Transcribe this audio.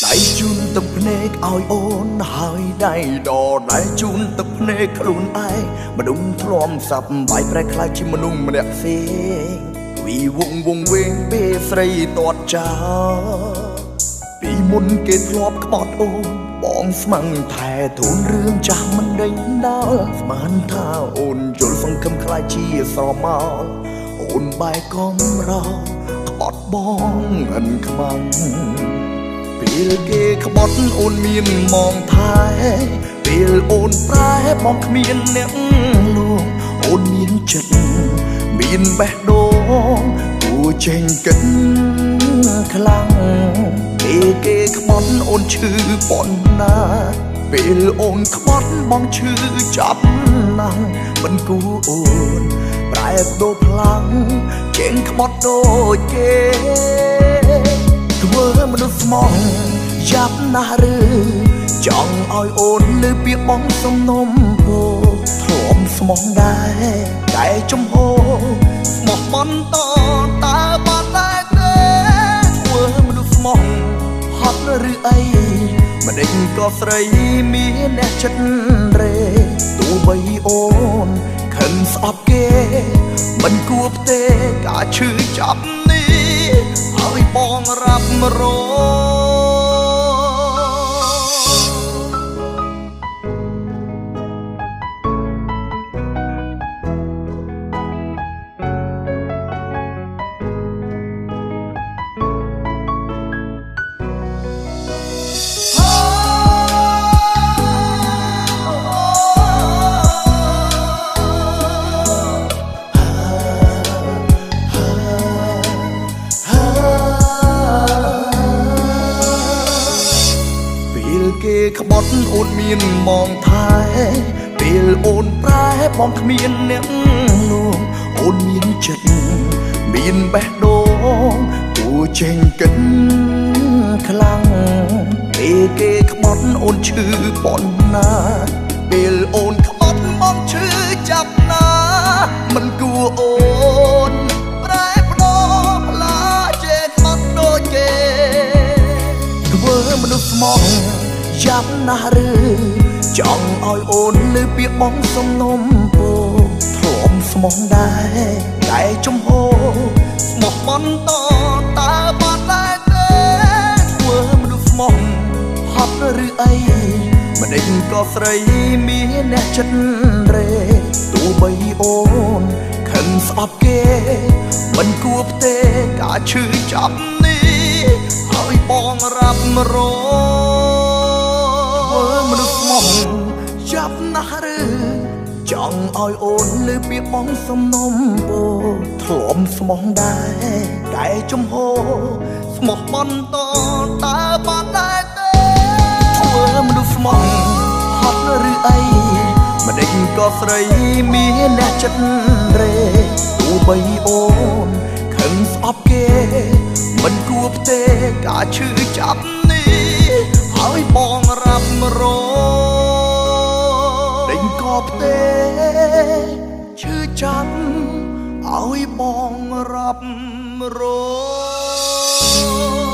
ដៃជូនទឹកភ្នែកឲ្យអូនហើយដៃដដៃជូនទឹកភ្នែកខ្លួនឯងមនុស្សធ្លាប់សាប់បាយប្រែខ្លាចជាមនុស្សម្នាក់ផ្សេងវីវងវែងពេលស្រីទាត់ចោលពីមុនគេធ្លាប់ក្បត់អូនបងស្មឹងថែទូនរឿងចាស់មិនដេញដល់ស្មានថាអូនយល់សង្ឃឹមខ្លាចជាស្រមោលអូនបែកកំរោក្បត់បងអិនខ្មាំងពេលគេក្បត់អូនមានមងថែពេលអូនប្រែបងគ្មានអ្នកលួងអូនមានចិត្តមានបេះដូងគួរចេញកិនខ្លាំងពេលគេក្បត់អូនឈឺប៉ុណ្ណាពេលអូនក្បត់បងឈឺចាប់ណាស់មិនគួរអូនប្រែប្ដូរខ្លាំងចេញក្បត់ដូចគេធ្វើមនុស្សស្មោះយ៉ាប់ណាស់ឬចង់ឲ្យអូនលើពាក្យបងសំណុំពោធ្លាប់ស្មោះដែរតែចំហស្មោះបន្តតើបានដែរទេធ្វើមនុស្សស្មោះហត់ឬអីម្ដេចក៏ស្រីមានអ្នកចិត្តរេទោះបីអូនខឹងស្អប់គេមិនគួរផ្ទេការឈឺចាប់នេះឲ្យបងរ៉ាប់រងគេក្បត់អូនមានមងថែពេលអូនប្រែបងគ្មានអ្នកលួងអូនមានចិត្តមានបេះដូងគួរចេញកិនខ្លាំងពេលគេក្បត់អូនឈឺប៉ុណ្ណាពេលអូនក្បត់បងឈឺចាប់ណាមិនគួរអូនប្រែប្ដូរផ្លាចេញក្បត់ដូចគេធ្វើមនុស្សស្មោះយ៉ាប់ណាស់ឬចង់ឲ្យអូនលើពាក្យបងសំណុំពោធ្លាប់ស្មោះដែរតែចំហស្មោះបន្តតើបានដែរទេធ្វើមនុស្សស្មោះហត់ឬអីម្ដេចក៏ស្រីមានអ្នកចិត្តរេទោះបីអូនខឹងស្អប់គេមិនគួរផ្ទេការឈឺចាប់នេះឲ្យបងរ៉ាប់រងមនុស្សស្មោះចាប់ណាស់ឬចង់ឲ្យអូនលើពាក្យបងសំណុំពោធ្លាប់ស្មោះដែរតែចំហស្មោះបន្តតើបានដែរទេធ្វើមនុស្សស្មោះហត់ឬអីម្ដេចក៏ស្រីមានអ្នកចិត្តរេទោះបីអូនខឹងស្អប់គេមិនគួរផ្ទេការឈឺចាប់នេះឲ្យបងរ៉ាប់រងដេញក៏ផ្ទេឈឺចាប់ឲ្យបងរ៉ាប់រង